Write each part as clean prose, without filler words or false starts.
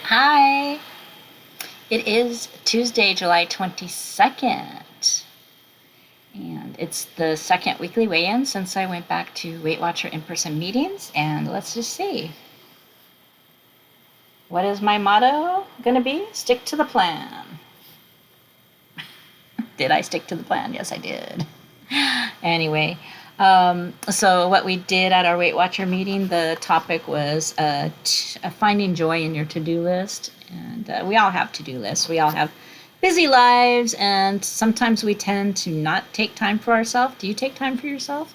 Hi, it is Tuesday, July 22nd, and it's the second weekly weigh in since I went back to Weight Watcher in person meetings. And let's just see, what is my motto going to be? Stick to the plan. Did I stick to the plan? Yes, I did. Anyway, so what we did at our Weight Watcher meeting, the topic was finding joy in your to-do list. And we all have to-do lists. We all have busy lives, and sometimes we tend to not take time for ourselves. Do you take time for yourself?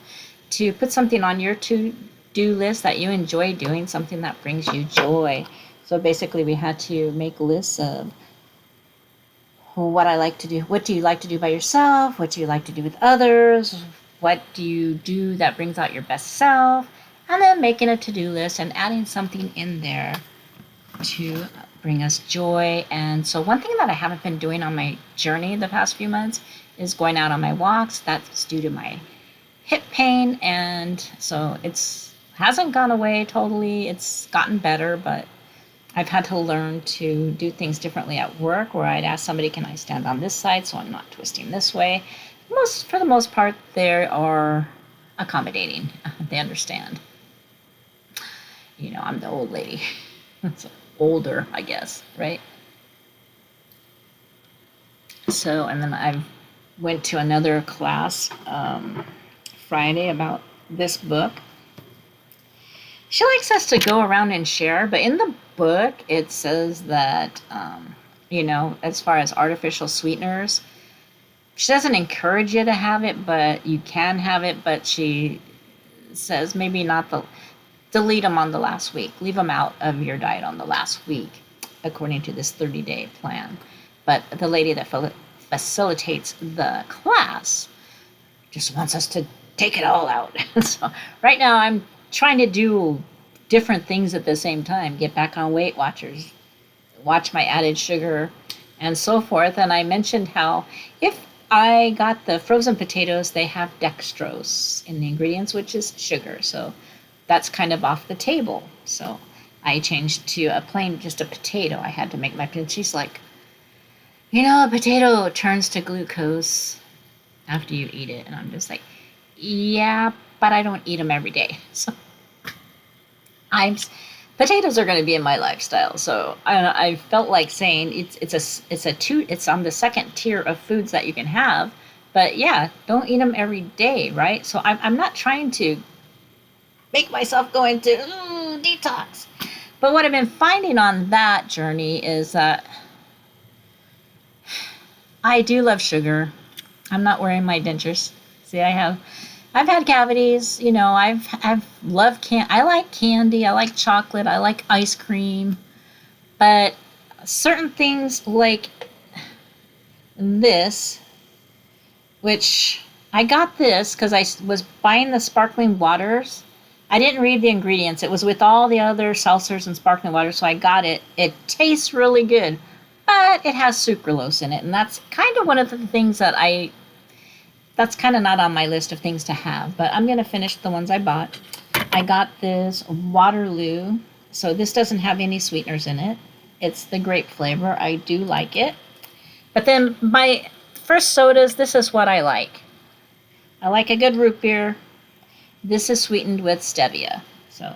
To put something on your to-do list that you enjoy doing, something that brings you joy. So basically, we had to make lists of what I like to do. What do you like to do by yourself? What do you like to do with others? What do you do that brings out your best self? And then making a to-do list and adding something in there to bring us joy. And so one thing that I haven't been doing on my journey the past few months is going out on my walks. That's due to my hip pain, and so it's hasn't gone away totally. It's gotten better, but I've had to learn to do things differently at work, where I'd ask somebody, can I stand on this side so I'm not twisting this way? For the most part, they are accommodating. They understand. I'm the old lady. So older, I guess, right? So, and then I went to another class Friday about this book. She likes us to go around and share, but in the book it says that, as far as artificial sweeteners, she doesn't encourage you to have it, but you can have it. But she says maybe not delete them on the last week. Leave them out of your diet on the last week, according to this 30-day plan. But the lady that facilitates the class just wants us to take it all out. So right now I'm trying to do different things at the same time. Get back on Weight Watchers, watch my added sugar, and so forth. And I mentioned how if I got the frozen potatoes, they have dextrose in the ingredients, which is sugar. So that's kind of off the table. So I changed to just a potato. I had to make my, and she's like, a potato turns to glucose after you eat it. And I'm just like, yeah, but I don't eat them every day. So potatoes are going to be in my lifestyle. So I felt like saying it's on the second tier of foods that you can have. But yeah, don't eat them every day, right? So I'm not trying to make myself go into detox. But what I've been finding on that journey is that I do love sugar. I'm not wearing my dentures. See, I've had cavities. I've loved I like candy. I like chocolate. I like ice cream. But certain things like this, which I got this because I was buying the sparkling waters. I didn't read the ingredients. It was with all the other seltzers and sparkling water, so I got it. It tastes really good, but it has sucralose in it, and that's kind of one of the things that's kind of not on my list of things to have, but I'm going to finish the ones I bought. I got this Waterloo, so this doesn't have any sweeteners in it. It's the grape flavor. I do like it. But then my first sodas, this is what I like. I like a good root beer. This is sweetened with stevia. So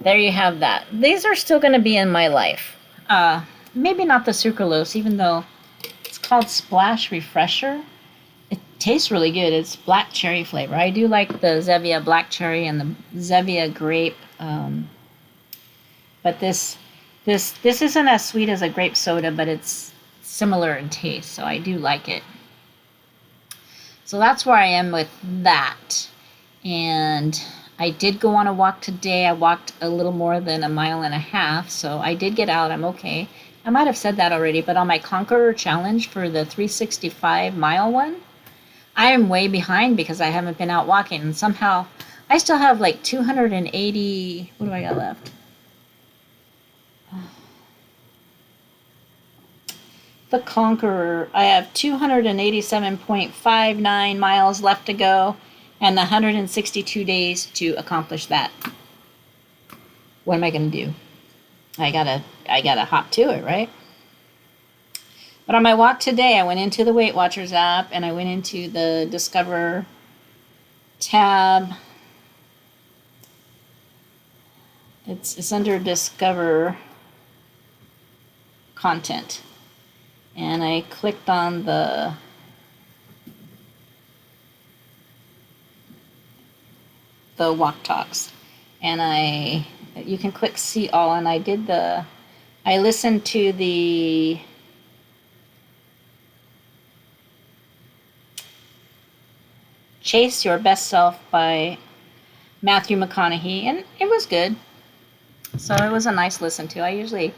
there you have that. These are still going to be in my life. Maybe not the sucralose, even though it's called Splash Refresher. It tastes really good. It's black cherry flavor. I do like the Zevia black cherry and the Zevia grape. But this isn't as sweet as a grape soda, but it's similar in taste. So I do like it. So that's where I am with that. And I did go on a walk today. I walked a little more than 1.5 miles. So I did get out. I'm okay. I might have said that already, but on my Conqueror challenge for the 365-mile one, I am way behind because I haven't been out walking. And somehow I still have like 280. What do I got left? The Conqueror. I have 287.59 miles left to go and 162 days to accomplish that. What am I going to do? I gotta hop to it, right? But on my walk today, I went into the Weight Watchers app and I went into the Discover tab. It's under Discover Content. And I clicked on the walk talks. And you can click see all, and I listened to the Chase Your Best Self by Matthew McConaughey, and it was good. So it was a nice listen to. I usually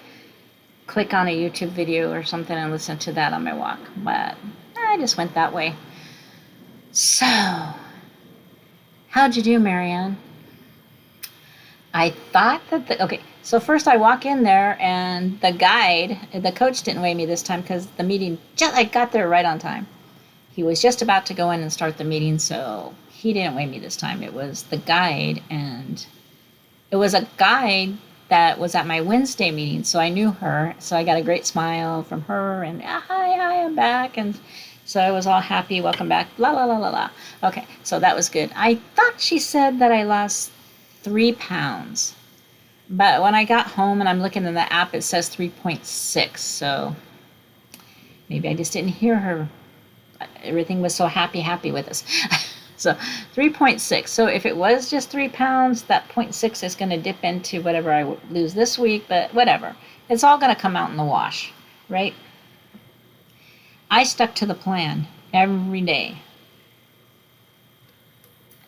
click on a YouTube video or something and listen to that on my walk, but I just went that way. So, how'd you do, Marianne? I thought that okay, so first I walk in there and the coach didn't weigh me this time because the meeting, I got there right on time. He was just about to go in and start the meeting, so he didn't weigh me this time. It was the guide, and it was a guide that was at my Wednesday meeting, so I knew her. So I got a great smile from her, and hi, I'm back. And so I was all happy, welcome back, la, la, la, la, la. Okay, so that was good. I thought she said that I lost 3 pounds. But when I got home and I'm looking in the app, it says 3.6. So maybe I just didn't hear her. Everything was so happy with us. So 3.6. So if it was just 3 pounds, that 0.6 is going to dip into whatever I lose this week, but whatever. It's all going to come out in the wash, right? I stuck to the plan every day.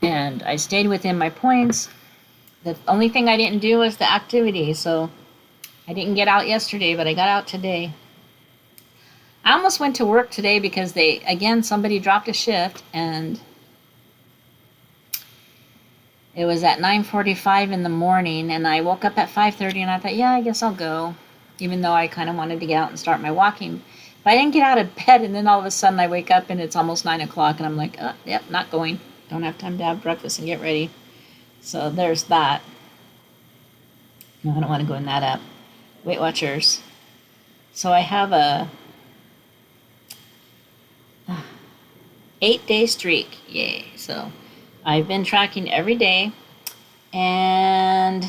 And I stayed within my points. The only thing I didn't do was the activity. So I didn't get out yesterday, but I got out today. I almost went to work today because somebody dropped a shift, and it was at 9:45 in the morning, and I woke up at 5:30, and I thought, yeah, I guess I'll go, even though I kind of wanted to get out and start my walking. But I didn't get out of bed, and then all of a sudden I wake up and it's almost 9 o'clock, and I'm like, oh, yep, not going. Don't have time to have breakfast and get ready. So there's that. No, I don't want to go in that app. Weight Watchers. So I have a 8-day streak. Yay. So I've been tracking every day. And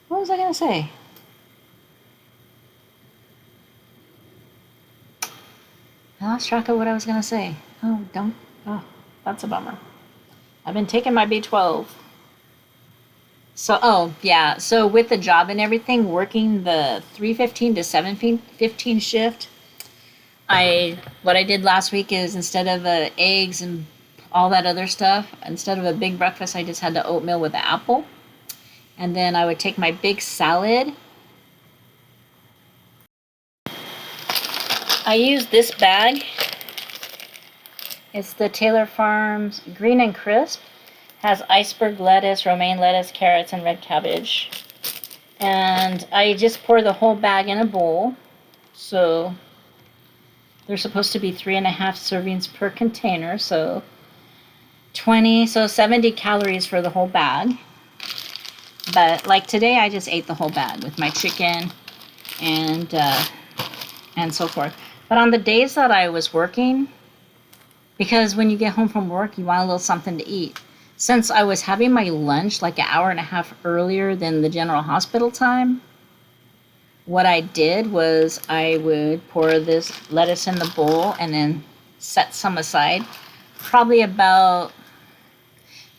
what was I going to say? I lost track of what I was going to say. Oh, that's a bummer. I've been taking my B12. So with the job and everything, working the 3:15 to 7:15 shift, what I did last week is instead of eggs and all that other stuff, instead of a big breakfast, I just had the oatmeal with the apple. And then I would take my big salad. I use this bag. It's the Taylor Farms Green and Crisp. Has iceberg lettuce, romaine lettuce, carrots, and red cabbage. And I just pour the whole bag in a bowl. So they're supposed to be 3.5 servings per container. So 70 calories for the whole bag. But like today, I just ate the whole bag with my chicken and so forth. But on the days that I was working, because when you get home from work, you want a little something to eat. Since I was having my lunch like an hour and a half earlier than the general hospital time, what I did was I would pour this lettuce in the bowl and then set some aside. Probably about,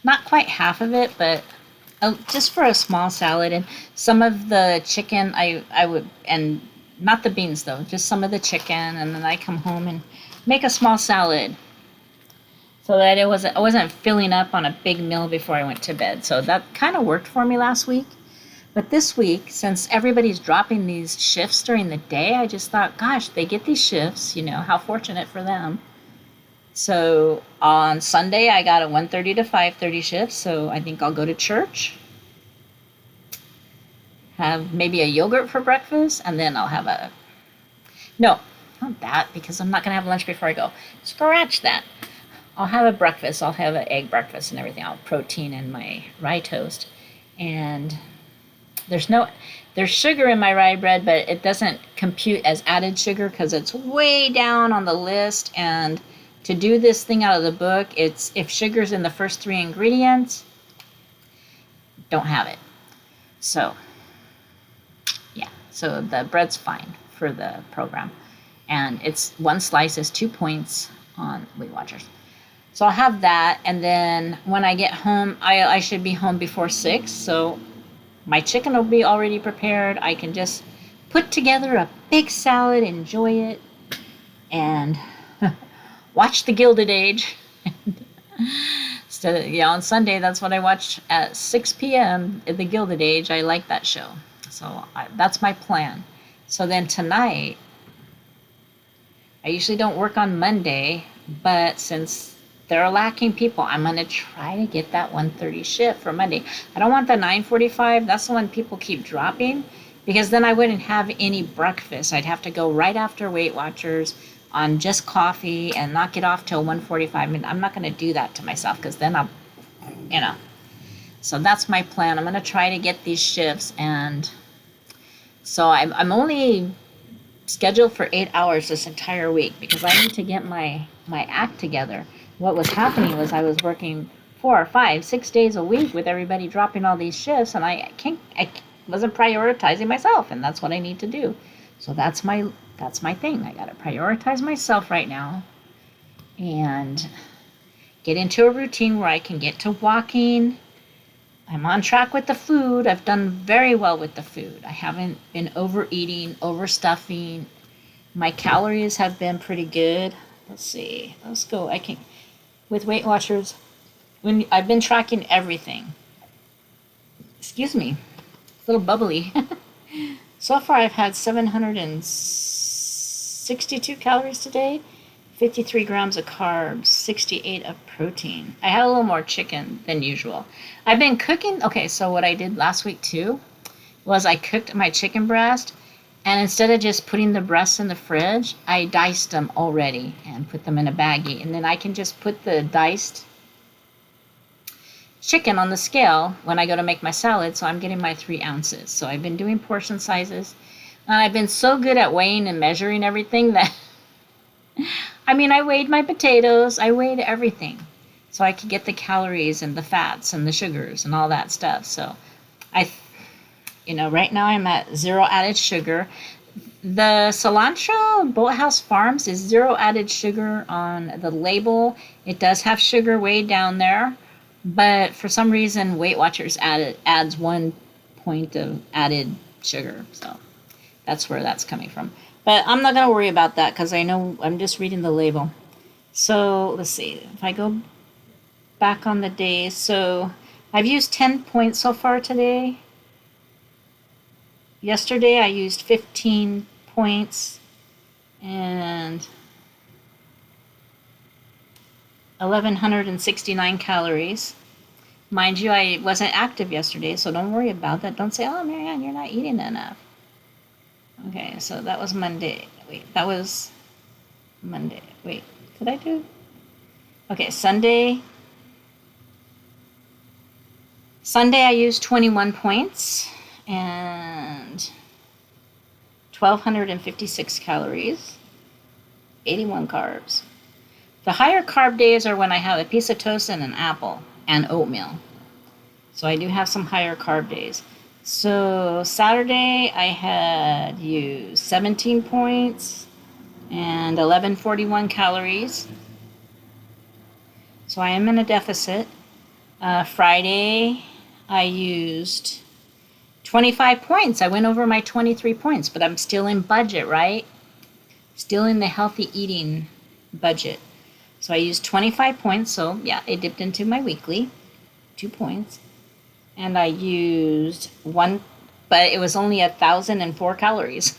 not quite half of it, but just for a small salad. And some of the chicken I would, and not the beans though, just some of the chicken. And then I come home and make a small salad, so that I wasn't filling up on a big meal before I went to bed. So that kind of worked for me last week. But this week, since everybody's dropping these shifts during the day, I just thought, gosh, they get these shifts, how fortunate for them. So on Sunday, I got a 1:30 to 5:30 shift, so I think I'll go to church, have maybe a yogurt for breakfast, and then I'll have no, not that, because I'm not going to have lunch before I go. Scratch that. I'll have a breakfast. I'll have an egg breakfast and everything. I'll have protein in my rye toast. And there's sugar in my rye bread, but it doesn't compute as added sugar because it's way down on the list. And to do this thing out of the book, it's if sugar's in the first three ingredients, don't have it. So yeah, so the bread's fine for the program. And it's one slice is 2 points on Weight Watchers. So I'll have that, and then when I get home, I should be home before 6, so my chicken will be already prepared. I can just put together a big salad, enjoy it, and watch The Gilded Age. On Sunday, that's what I watch at 6 p.m. The Gilded Age. I like that show. So that's my plan. So then tonight, I usually don't work on Monday, but since they're lacking people, I'm going to try to get that 1:30 shift for Monday. I don't want the 9:45. That's the one people keep dropping, because then I wouldn't have any breakfast. I'd have to go right after Weight Watchers on just coffee and not get off till 1:45. I mean, I'm not going to do that to myself, because then I'll, So that's my plan. I'm going to try to get these shifts, and so I'm only scheduled for 8 hours this entire week because I need to get my act together. What was happening was I was working 4 or 5, 6 days a week with everybody dropping all these shifts, and I wasn't prioritizing myself, and that's what I need to do. So that's my thing. I got to prioritize myself right now and get into a routine where I can get to walking. I'm on track with the food. I've done very well with the food. I haven't been overeating, overstuffing. My calories have been pretty good. Let's see. Let's go. With Weight Watchers, when I've been tracking everything. Excuse me. It's a little bubbly. So far, I've had 762 calories today, 53 grams of carbs, 68 of protein. I had a little more chicken than usual. I've been cooking. Okay, so what I did last week too was I cooked my chicken breast, and instead of just putting the breasts in the fridge, I diced them already and put them in a baggie. And then I can just put the diced chicken on the scale when I go to make my salad, so I'm getting my 3 ounces. So I've been doing portion sizes, and I've been so good at weighing and measuring everything that I weighed my potatoes, I weighed everything, so I could get the calories and the fats and the sugars and all that stuff. So right now I'm at 0 added sugar. The cilantro Boathouse Farms is 0 added sugar on the label. It does have sugar way down there, but for some reason Weight Watchers adds 1 point of added sugar. So that's where that's coming from. But I'm not going to worry about that because I know I'm just reading the label. So let's see. If I go back on the days, so I've used 10 points so far today. Yesterday I used 15 points and 1,169 calories. Mind you, I wasn't active yesterday, so don't worry about that. Don't say, oh, Marianne, you're not eating enough. Okay, so that was Monday. Wait, that was Monday. Wait, did I do? Okay, Sunday. Sunday I used 21 points and 1,256 calories, 81 carbs. The higher carb days are when I have a piece of toast and an apple and oatmeal. So I do have some higher carb days. So Saturday I had used 17 points and 1,141 calories. So I am in a deficit. Friday I used 25 points. I went over my 23 points, but I'm still in budget, right? Still in the healthy eating budget. So I used 25 points. So yeah, it dipped into my weekly, 2 points. And I used 1, but it was only 1,004 calories.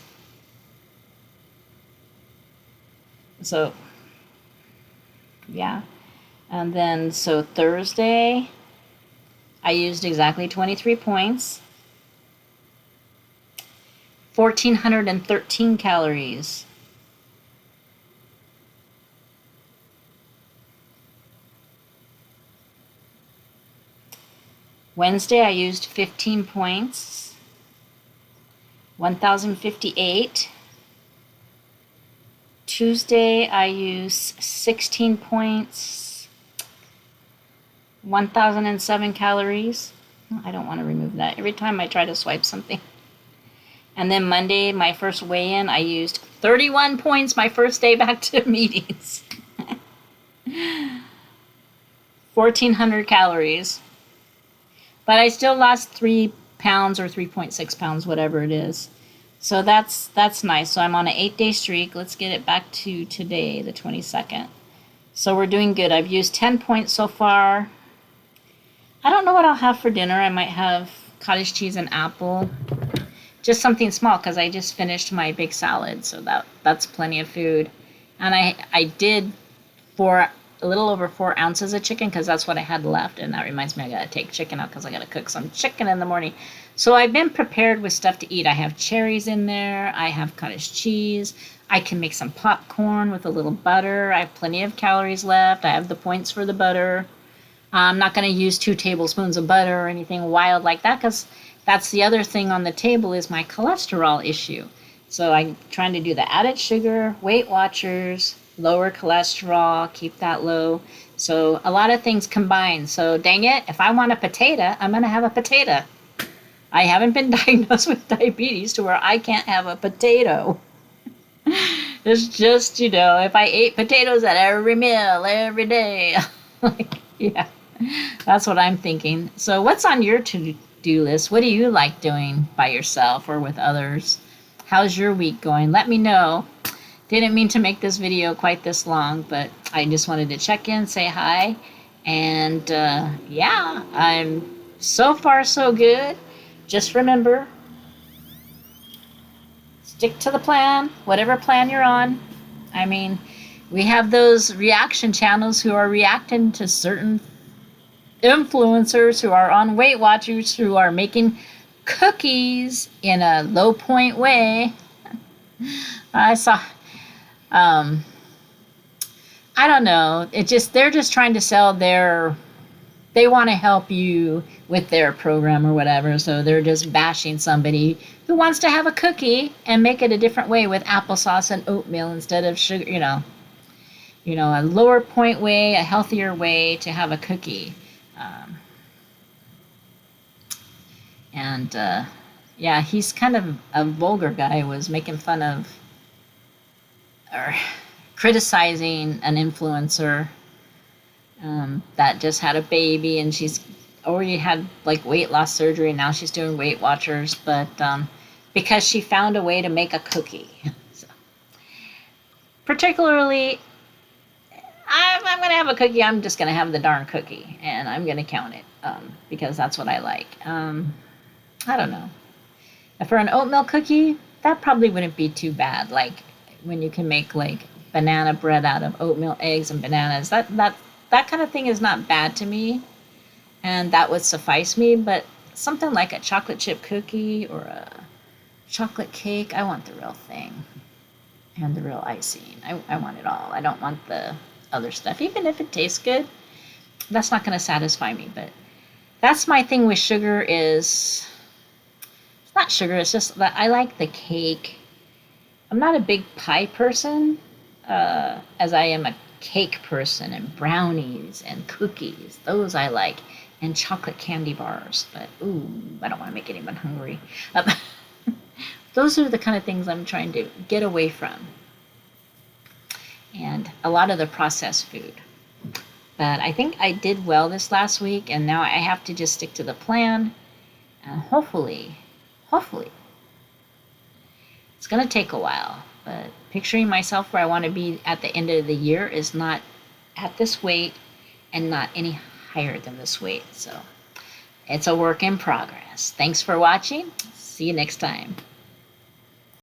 So yeah. And then so Thursday, I used exactly 23 points, 1,413 calories. Wednesday, I used 15 points, 1,058. Tuesday, I use 16 points, 1,007 calories. I don't want to remove that every time I try to swipe something. And then Monday, my first weigh-in, I used 31 points my first day back to meetings. 1,400 calories. But I still lost 3 pounds or 3.6 pounds, whatever it is. So that's nice. So I'm on an 8-day streak. Let's get it back to today, the 22nd. So we're doing good. I've used 10 points so far. I don't know what I'll have for dinner. I might have cottage cheese and apple. Just something small because I just finished my big salad. So that's plenty of food. And I did a little over 4 ounces of chicken because that's what I had left. And that reminds me I got to take chicken out because I got to cook some chicken in the morning. So I've been prepared with stuff to eat. I have cherries in there. I have cottage cheese. I can make some popcorn with a little butter. I have plenty of calories left. I have the points for the butter. I'm not going to use 2 tablespoons of butter or anything wild like that because that's the other thing on the table is my cholesterol issue. So I'm trying to do the added sugar, Weight Watchers, lower cholesterol, keep that low. So a lot of things combined. So dang it, if I want a potato, I'm going to have a potato. I haven't been diagnosed with diabetes to where I can't have a potato. It's just, if I ate potatoes at every meal, every day. Yeah, that's what I'm thinking. So what's on your to-do list? What do you like doing by yourself or with others? How's your week going? Let me know. Didn't mean to make this video quite this long, but I just wanted to check in, say hi. And yeah, I'm so far so good. Just remember, stick to the plan, whatever plan you're on. I mean, we have those reaction channels who are reacting to certain influencers who are on Weight Watchers who are making cookies in a low point way. I saw, I don't know. They're just trying to sell they want to help you with their program or whatever. So they're just bashing somebody who wants to have a cookie and make it a different way with applesauce and oatmeal instead of sugar, a lower point way, a healthier way to have a cookie. Yeah, he's kind of a vulgar guy, was making fun of or criticizing an influencer that just had a baby, and she's already had like weight loss surgery, and now she's doing Weight Watchers, but because she found a way to make a cookie. So, particularly, I'm going to have a cookie, I'm just going to have the darn cookie, and I'm going to count it because that's what I like. I don't know. For an oatmeal cookie, that probably wouldn't be too bad. Like when you can make like banana bread out of oatmeal, eggs, and bananas. That kind of thing is not bad to me, and that would suffice me. But something like a chocolate chip cookie or a chocolate cake, I want the real thing and the real icing. I want it all. I don't want the other stuff. Even if it tastes good, that's not going to satisfy me. But that's my thing with sugar is, it's not sugar, it's just that I like the cake. I'm not a big pie person, as I am a cake person, and brownies and cookies. Those I like. And chocolate candy bars. But, ooh, I don't want to make anyone hungry. Those are the kind of things I'm trying to get away from. And a lot of the processed food. But I think I did well this last week, and now I have to just stick to the plan. And hopefully, it's going to take a while. But picturing myself where I want to be at the end of the year is not at this weight and not any higher than this weight. So it's a work in progress. Thanks for watching. See you next time.